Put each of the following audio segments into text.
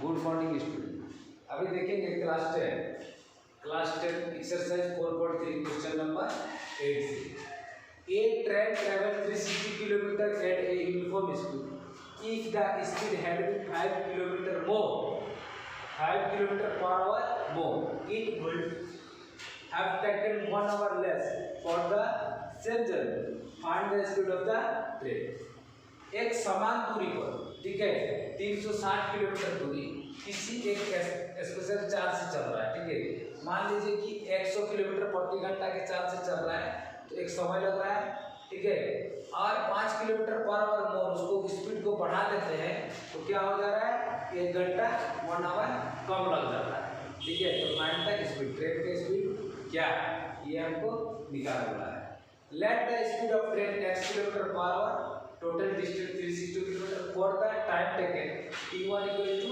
Good morning student. अभी देखेंगे class 10 exercise 4.3 question number 8 से। A train traveled 360 km at a uniform speed. If the speed had been 5 km more, 5 km per hour more, it would have taken 1 hour less for the same journey. Find the speed of the train. एक समान दूरी पर, ठीक है, 360 kilometre दूरी किसी एक special charge से चल रहा है, ठीक है। मान लीजिए कि 100 किलोमीटर प्रति घंटा के चार्ज से चल रहा है, तो एक समय लग रहा है, ठीक है। और 5 किलोमीटर पर आवर मोर उसको स्पीड को बढ़ा देते हैं, तो क्या हो जा रहा है, 1 घंटा 1 आवर कम लग जाता है, ठीक है। तो फाइंड द स्पीड, ट्रेन का स्पीड क्या है, ये हमको निकालना है। Let the speed of train x kilometre per hour, total distance 360 kilometre for the time taken t1 equal to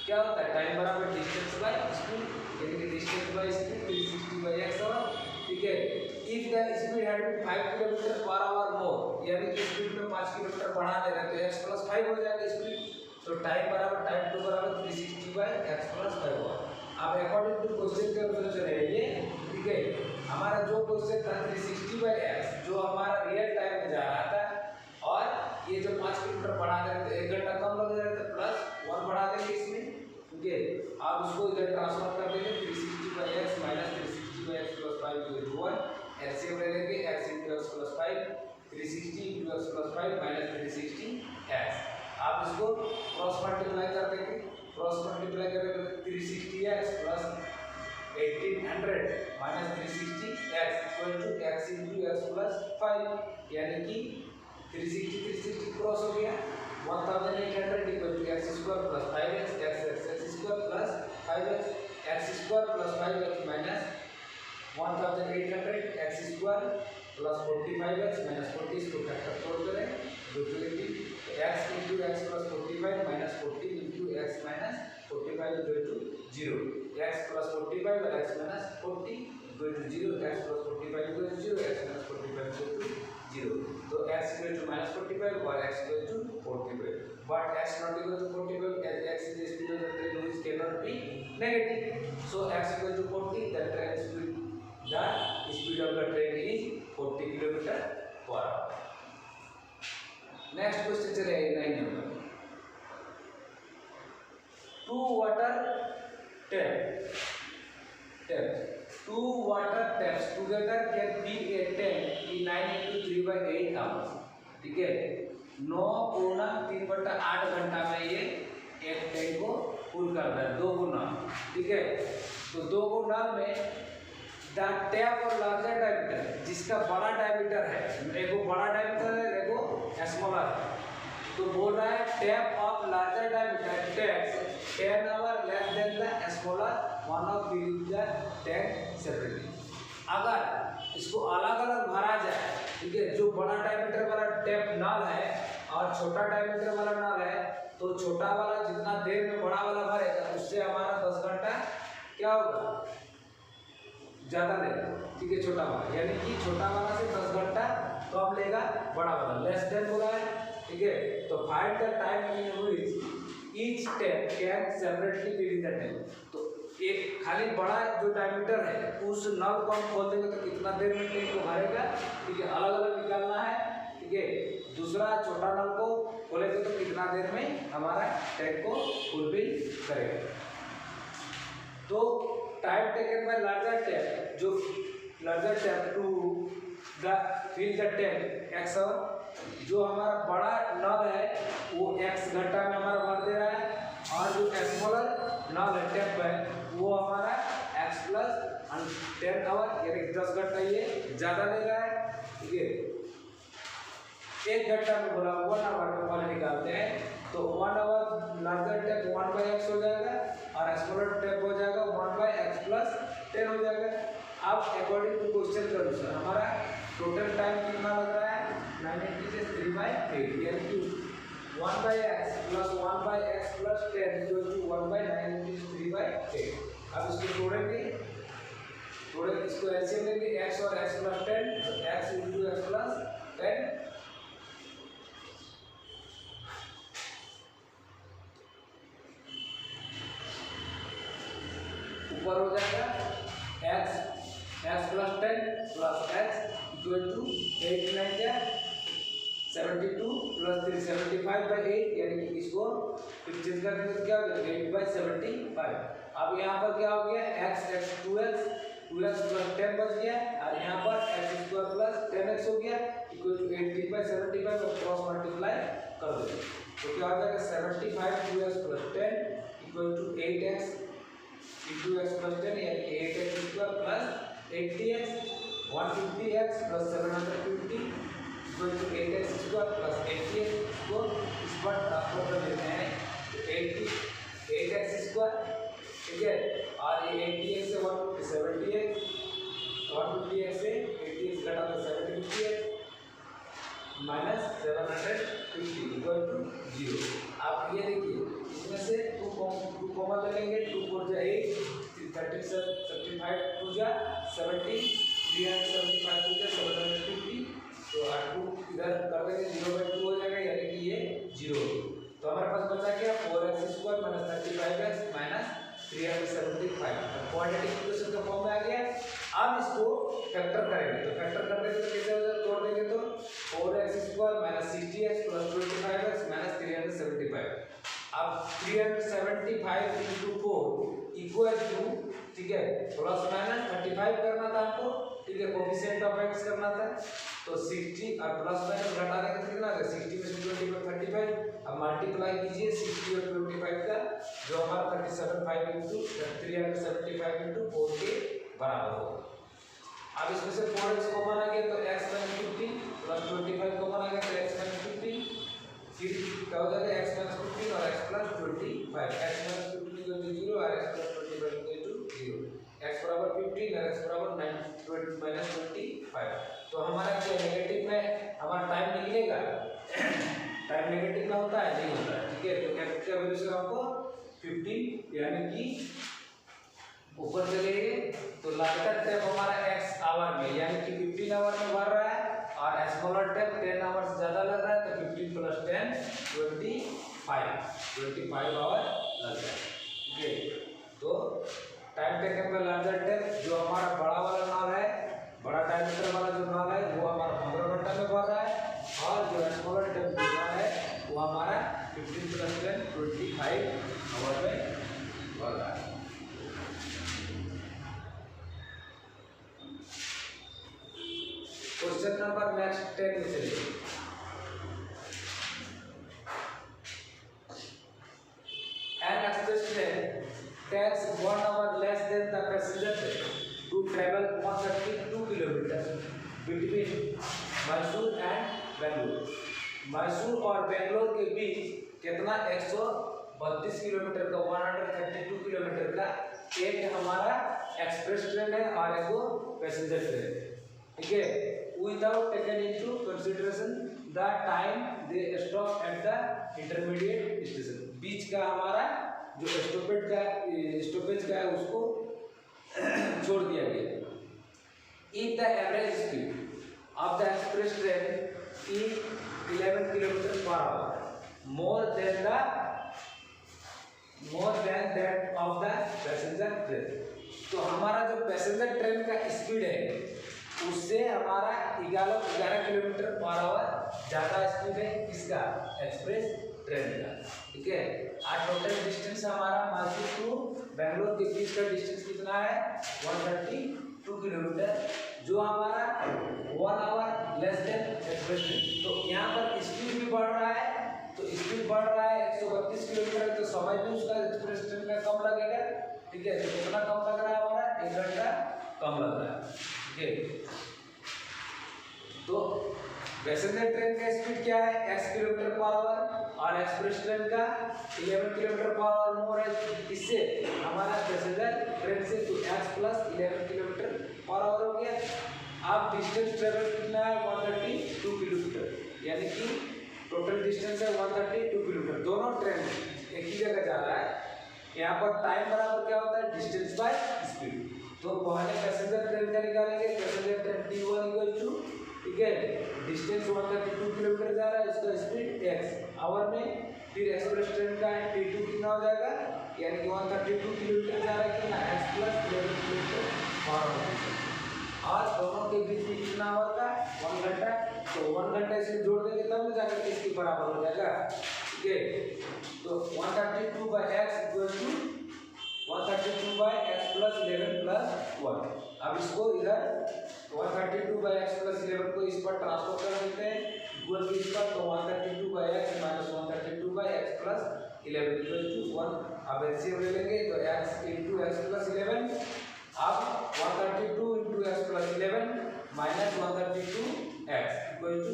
क्या होता है, टाइम बराबर डिस्टेंस बाय स्पीड, यानी कि distance by speed 360 by x hour, ठीक है। If the speed had been 5 kilometre per hour more, यानी कि स्पीड में 5 किलोमीटर बढ़ा दे रहे हैं, तो x + 5 हो जाएगा स्पीड। तो टाइम बराबर टाइम 2 बराबर 360 बाय x + 5 होगा। अब अकॉर्डिंग टू क्वेश्चन के अनुसार चलेंगे, ठीक है। हमारा जो क्वेश्चन था 360 बाय x, जो हमारा रियल टाइम में जा रहा था, और ये जो 5 किलोमीटर बढ़ा दे रहे थे, 1 घंटा कम लग रहा था, प्लस 1 बढ़ा देंगे इसमें, ठीक है। आप उसको इधर ट्रांसफर कर देंगे, 360 by x minus 360 by x + 5 equal 1। LCM ले लेंगे, x × x + 5, 360 × x + 5 minus 360x। आप इसको क्रॉस मल्टीप्लाई कर देंगे, क्रॉस मल्टीप्लाई करेंगे तो 360x + 1800 minus 360x equal to x × x + 5, यानी कि 360 क्रॉस हो गया, 1800 equal to x² + 5x, x² + 5x, x² + 5x minus 1800 x² + 45x minus 40, इसको फैक्टर तोड़ करें, तो 20 x × x + 45 minus 40 × x minus 45 equal to 0, x + 45 और x minus 40 equal to 0, x + 45 equal to 0, x minus 45 equal to 0। तो x equal to -45 और x equal to 45, but x not equal to 45 as x is the speed of the train which cannot be negative. So x equal to 40, the speed of the train is 40 km/h. Next question चले 9 number. 2 water taps together can fill a tank in 9 × 3/8 hours, ठीक है। 9/3/8 घंटा में ये एक tank को full करता है, 2 गुना, ठीक है। तो 2 गुना में द टैप और लार्जर डायमीटर, जिसका बड़ा डायमीटर है, एगो बड़ा डायमीटर है, एगो स्मॉलर है, तो बोल रहा है tap of larger diameter takes 10 hour less than the smaller one of filling the tank separately. अगर इसको अलग अलग भरा जाए, ठीक है, जो बड़ा डायमीटर वाला टैप नल है और छोटा डायमीटर वाला नल है, तो छोटा वाला जितना देर में बड़ा वाला भरेगा, उससे हमारा 10 घंटा क्या होगा, ज़्यादा लेगा, ठीक है, छोटा वाला, यानी कि छोटा वाला से 10 घंटा कम लेगा बड़ा वाला, लेस देन बोला है, ठीक है। तो find the time in which each tap can separately fill the tank. तो एक खाली बड़ा जो डायमीटर है, उस नल को हम खोल देंगे तो कितना देर में टैंक को भरेगा, ठीक है, अलग अलग निकालना है, ठीक है। दूसरा छोटा नल को खोलेंगे तो कितना देर में हमारा टैंक को फुलफिल करेगा। तो time taken by larger tap, जो larger tap to the fill the tank x hour, जो हमारा बड़ा नल है वो x घंटा में हमारा भर दे रहा है, और जो स्मॉलर नल है टैप है वो हमारा x + 10 आवर, यानी 10 घंटा ये ज़्यादा ले रहा है, ठीक है। 1 घंटा में बोला 1 आवर का मान निकालते हैं, तो 1 आवर लार्जर टैप 1/x हो जाएगा और स्मॉलर टैप हो जाएगा 1/x + 10 हो जाएगा। अब अकॉर्डिंग टू क्वेश्चन के अनुसार हमारा टोटल टाइम कितना लग रहा है, 980 से 3/8, यानी कि 1/x + 1/x + 10 इक्वल टू 1/980 से 3/8। अब इसको तोड़ेंगे, इसको एलसीएम लेंगे, x और x + 10, तो x × x + 10, स्क्वायर हो जाएगा X plus 10 plus X equal to 8 9 क्या 72 प्लस 3 75/8 यानी कि इसको फिर चेंज करने में क्या हो जाएगा 8/75। अब यहाँ पर क्या हो गया x 2x प्लस 10 बच गया और यहाँ पर x स्क्वायर प्लस 10x हो गया इक्वल टू 18/75 और क्रॉस मल्टीप्लाई कर दो तो क्या हो जाएगा 75 2x plus 10 equal to 8x into x plus 10 यानी कि 8x square plus 80x 150x plus 750 equal to 8x square plus 80x को इस पर ट्रांसफर कर देते हैं 8x स्क्वायर ठीक है और ये 80x से 170x 150x से 80x घटा तो 750x माइनस 750 इक्वल टू 0। आप ये देखिए इसमें से 2 कॉमन ले लेंगे 2 4 जा 8 35 2 जा 70 375 2 जा 750 तो 2 इधर कर देंगे 0/2 हो जाएगा यानी कि ये 0 तो हमारे पास बचा क्या 4x square minus 35x minus 375 quadratic equation का फॉर्म में आ गया। अब इसको फैक्टर करेंगे तो फैक्टर करने से कैसे हो जाएगा तोड़ देंगे तो 4x square minus 60x plus 25x minus 375। अब 375 into 4 इक्वल टू ठीक है प्लस माइनस 35 करना था आपको ठीक है कोफिशिएंट ऑफ x करना था तो 60 और प्लस माइनस घटा देंगे कितना आ गया 60 में से 20 पर 35 अब मल्टीप्लाई कीजिए 60 और 25 का जो हमारा 375 into 375 into 4 के बराबर होगा। अब इसमें से 4x कॉमन आ गया तो x - 15 प्लस 25 कॉमन आ गया तो x - 15 फिर क्या हो जाएगा x - 15 और x + 25 x - 15 इक्वल टू 0 और x + 25 इक्वल टू 0 x बराबर 15 और x बराबर 9 -25 तो हमारा क्या नेगेटिव में हमारा टाइम निकलेगा टाइम नेगेटिव में होता है नहीं होता है ठीक है तो क्या वैल्यू से हमको 15 यानी कि ऊपर चलेंगे तो लार्जर टेप हमारा x आवर में यानी कि 15 आवर में बढ़ रहा है और स्मॉलर टेप 10 आवर से ज्यादा लग रहा है तो 15 + 10 25 आवर लग रहा है ठीक है। तो टाइम टेकन में लार्जर टेप जो हमारा बड़ा वाला नॉल है बड़ा डायमीटर वाला जो नॉल है वो हमारा 15 घंटा में बढ़ रहा है और जो स्मॉलर टेप जो नॉल है वो हमारा 15 + 10 25 आवर में बढ़ रहा है। क्वेश्चन नंबर नेक्स्ट 10 में चलिए an express train takes 1 hour less than the passenger train to travel 132 km between Mysore and Bengaluru. Mysore और बेंगलोर के बीच कितना 132 किलोमीटर का 132 किलोमीटर का एक हमारा एक्सप्रेस ट्रेन है और एक पैसेंजर ट्रेन है ठीक है without taken into consideration the time they stop at the intermediate station बीच का हमारा जो स्टॉपेज का है उसको छोड़ दिया गया। if the average speed of the express train is 11 km/h more than that of the passenger train तो हमारा जो पैसेंजर ट्रेन का स्पीड है उससे हमारा 11 किलोमीटर/h ज़्यादा स्पीड है किसका एक्सप्रेस ट्रेन का ठीक है। आज टोटल डिस्टेंस हमारा मैसूर टू बेंगलोर के बीच का डिस्टेंस कितना है 132 किलोमीटर जो हमारा 1 our less then express train. तो यहाँ पर स्पीड भी बढ़ रहा है तो स्पीड बढ़ रहा है 132 किलोमीटर तो समय भी उसका एक्सप्रेस ट्रेन का कम लगेगा ठीक है। तो कितना कम लग रहा है हमारा 1 घंटा कम लग रहा है ठीक है। तो पैसेंजर ट्रेन का स्पीड क्या है x किलोमीटर/h और एक्सप्रेस ट्रेन का 11 किलोमीटर/h मोर है इससे हमारा पैसेंजर ट्रेन से तो x + 11 किलोमीटर/h हो गया। अब डिस्टेंस ट्रेवल कितना है 132 किलोमीटर यानी कि टोटल डिस्टेंस है 132 किलोमीटर दोनों ट्रेन एक ही जगह जा रहा है। यहाँ पर टाइम बराबर क्या होता है डिस्टेंस बाय स्पीड तो पहले पैसेंजर ट्रेन का निकालेंगे passenger train T1 equal to ठीक है डिस्टेंस 132 किलोमीटर जा रहा है उसका स्पीड x आवर में फिर एक्सप्रेस ट्रेन का T2 कितना हो जाएगा यानी कि 132 किलोमीटर जा रहा है कितना x plus 11 kilometre per our. आज दोनों के बीच में कितना होता है 1 घंटा, तो 1 घंटा इसमें जोड़ देंगे तब ना जाकर इसके बराबर हो जाएगा। ठीक है, तो 132 by x equal to 132 by x plus 11 plus 1। अब इसको इधर 132 बाय x प्लस 11 को इस पर ट्रांसफर कर देते हैं इक्वल टू इस पर, तो 132 by x minus 132 by x plus 11 equal to 1। अब एलसीएम ले लेंगे तो x इंटू एक्स प्लस 11, अब 132 into x plus 11 minus 132x equal to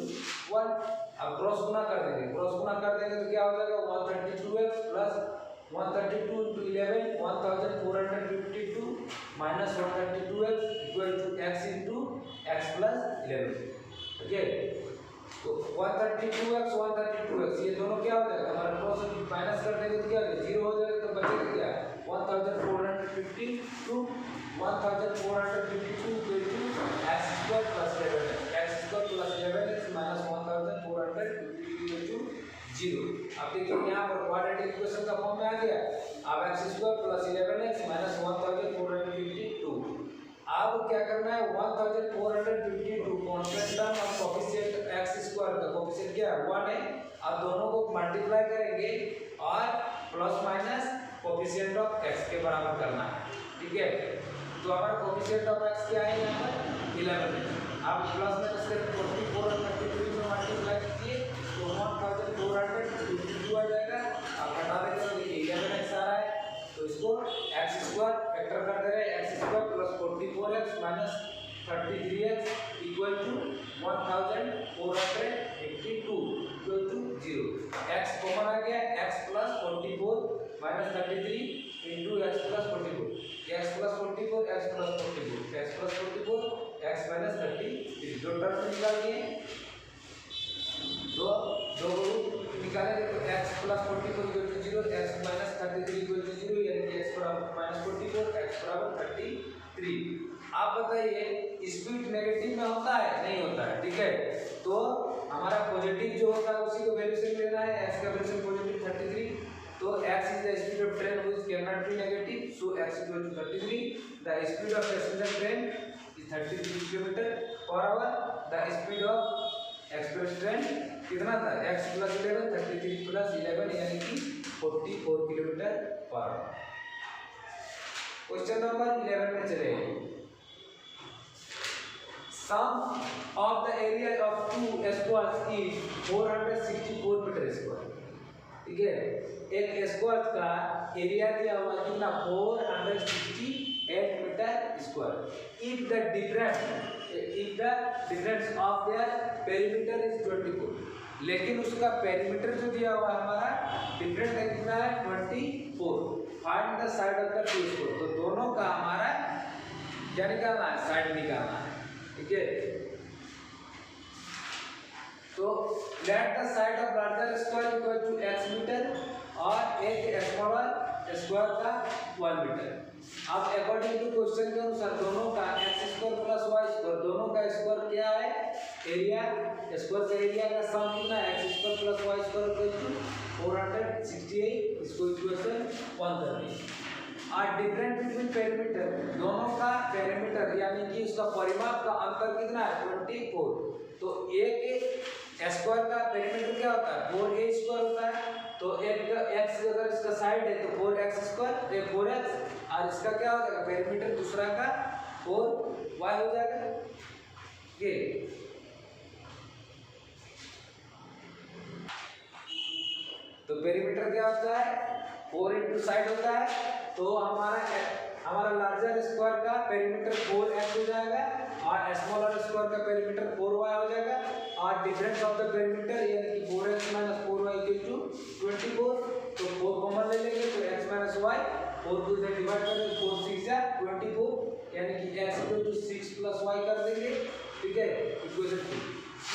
1। अब क्रॉस गुना कर देंगे, क्रॉस गुना कर देंगे तो क्या हो जाएगा 132x plus 132 into 11 1452 minus 132x equal to x into x plus 11। ठीक है, तो 132x ये दोनों क्या हो जाएगा हमारा क्रॉस माइनस कर देंगे तो क्या हो जाएगा 0 हो जाएगा, तो बचेगा क्या 1452 1452 equal to x square plus 11 x square plus 11x minus 1452 equal to 0। अब देखिए यहाँ पर क्वाड्रेटिक इक्वेशन का फॉर्म में आ गया। अब x square plus 11x minus 1452। अब क्या करना है 1452 कांस्टेंट टर्म और कोएफिशिएंट x स्क्वायर का कोएफिशिएंट क्या है 1 है। अब दोनों को मल्टीप्लाई करेंगे और plus minus coefficient of x के बराबर करना है। ठीक है, तो हमारा कोएफिशिएंट ऑफ x क्या है यहाँ पर 11 है। अब प्लस माइनस करके 44 और 33 में मल्टीप्लाई कीजिए तो 1452 आ जाएगा। अब हटा देंगे तो 11x आ रहा है, तो इसको x स्क्वायर फैक्टर कर दे रहे हैं x square plus 44x minus 33x equal to 1452 equal to 0। x common आ गया, x plus 44 minus 33 into x plus 44 x plus 44 x plus 44 x plus 44 x minus 33 जो टर्म निकाल दिए दो निकालेंगे तो x plus 44 equal to 0 x minus 33 equal to 0 यानी कि x बराबर माइनस 44 x बराबर 33। आप बताइए स्पीड नेगेटिव में होता है नहीं होता है। ठीक है, तो हमारा पॉजिटिव जो होता है उसी को वैल्यू से लेना है, x का वैल्यू पॉजिटिव 33, तो x is the speed of train which cannot be negative, so x equal to 33. The speed of passenger train is 33 km per hour. The speed of express train कितना था x plus 11 33 plus 11 यानी कि 44 kilometre per our. Question number 11 में चले। Sum of the area of two squares is 464 metre square. ठीक है, एक square का एरिया दिया हुआ कितना 468 metre square. If the difference of their perimeter is 24, लेकिन उसका पेरीमीटर जो दिया हुआ है हमारा डिफरेंट है कितना है 24। Find the side of the two square, तो दोनों का हमारा क्या निकालना है साइड निकालना है। ठीक है, तो let the side of larger square equal to x metre और एक स्मॉलर स्क्वायर का 1 मीटर। अब अकॉर्डिंग टू क्वेश्चन के अनुसार दोनों का x square plus y square दोनों का स्क्वायर क्या है एरिया, स्क्वायर का एरिया का सम कितना है x square plus y square equal to 468। इसको इक्वेशन 1 कर दीजिए। और डिफरेंट बिटवीन पेरीमीटर, दोनों का पेरीमीटर यानी कि उसका परिमाप का अंतर कितना है 24। तो एक स्क्वायर का पेरीमीटर क्या होता है 4a स्क्वायर होता है, तो एक x अगर इसका साइड है तो 4x स्क्वायर ये 4x और इसका क्या हो जाएगा पेरीमीटर दूसरा का 4y हो जाएगा। ये तो पेरीमीटर क्या होता है 4 इंटू साइड होता है, तो हमारा लार्जर स्क्वायर का पेरीमीटर 4x हो जाएगा और स्मॉलर स्क्वायर का पेरीमीटर 4y हो जाएगा। और डिफरेंस ऑफ द पेरीमीटर यानी कि 4x minus 4y equal to 24, तो 4 कॉमन ले लेंगे तो x माइनस y 4 को से डिवाइड कर देंगे 4 6 या 24 यानी कि x equal to 6 plus y कर देंगे। ठीक है, इक्वेशन 2।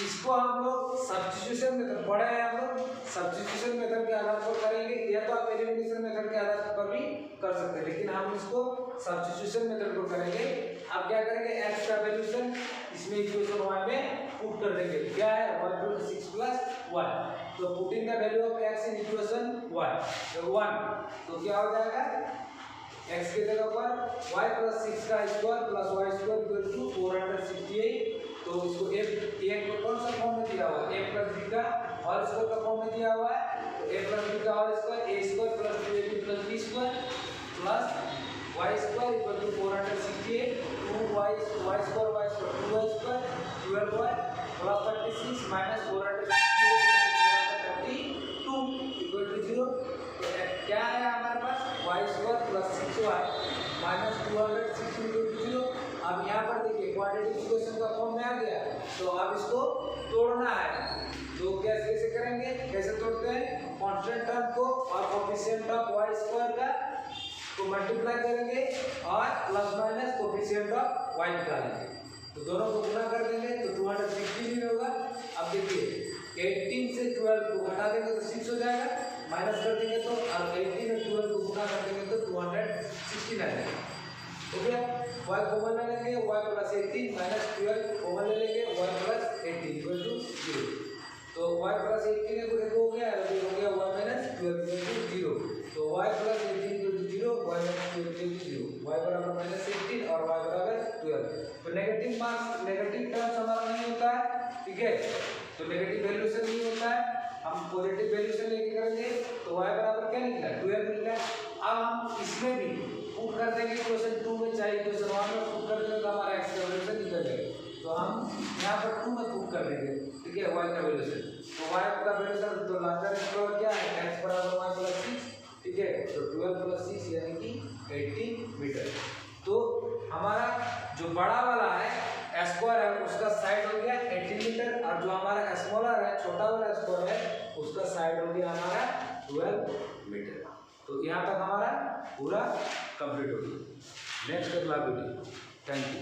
इसको हम लोग सब्स्टिट्यूशन मेथड पढ़े हैं, हम लोग सब्स्टिट्यूशन मेथड के आधार पर करेंगे या तो आप एलिमिनेशन मेथड के आधार पर भी कर सकते हैं, लेकिन हम इसको सब्स्टिट्यूशन मेथड को करेंगे। अब क्या करेंगे x का वैल्यूशन इसमें इक्वेशन 1 में पुट कर देंगे, क्या है 1 6 प्लस 1 तो putting the value of x in equation y 1, तो क्या हो जाएगा x की जगह पर y प्लस 6 का square plus y square equal to 468। तो इसको a को कौन सा फॉर्म में दिया हुआ है, a प्लस b का होल स्क्वायर का फॉर्म में दिया हुआ है। तो a प्लस b का whole square a square plus 2ab plus b square plus y square equal to 468 2y y square 2y square 12y plus 36 minus 468 32 equal to 0। तो क्या है हमारे पास y square plus 6y minus 260 equal to 0। अब यहाँ पर देखिए quadratic equation का फॉर्म में आ गया, तो अब इसको तोड़ना है। तो कैसे करेंगे, कैसे तोड़ते हैं, कांस्टेंट टर्म को और कोएफिशिएंट ऑफ y स्क्वायर का को मल्टीप्लाई करेंगे और plus minus coefficient of y निकालेंगे। तो दोनों को गुणा कर देंगे तो 216 होगा। अब देखिए 18 से 12 को घटा देंगे तो 6 हो जाएगा, माइनस कर देंगे तो 18 और 12 को गुणा कर देंगे तो 216 आ जाएगा। हो गया, y कॉमन ले लेंगे, y प्लस 18 माइनस 12 कॉमन ले लेंगे, y प्लस 18 इक्वल टू 0। तो y प्लस 18 हो गया, तो हो गया y माइनस 12 इक्वल टू 0। तो y plus 18 equal to 0, y minus 12 equal to 0, y बराबर माइनस 18 और y बराबर 12। तो नेगेटिव मार्क्स नेगेटिव टर्म्स हमारा नहीं होता है, ठीक है, तो नेगेटिव वैल्यू से नहीं होता है, हम पॉजिटिव वैल्यू से लेके करेंगे। तो y बराबर क्या निकला 12 निकला। अब हम इसमें भी पुट कर देंगे क्वेश्चन 2 में, चाहे क्वेश्चन 1 में पुट कर देंगे तो हमारा x का वैल्यू से निकल जाएगा। तो हम यहाँ पर 2 में पुट कर देंगे, ठीक है, y का वैल्यू से। तो y का वैल्यू से तो लार्जर स्क्वायर क्या है, x बराबर y प्लस 6, ठीक है, तो 12 प्लस 6 यानी कि 18 मीटर। तो हमारा जो बड़ा वाला है स्क्वायर है उसका साइड हो गया 18 मीटर, और जो हमारा स्मॉलर है छोटा वाला स्क्वायर है उसका साइड हो गया हमारा 12 मीटर। तो यहाँ तक हमारा पूरा कंप्लीट हो गया। नेक्स्ट अगला वीडियो। Thank you.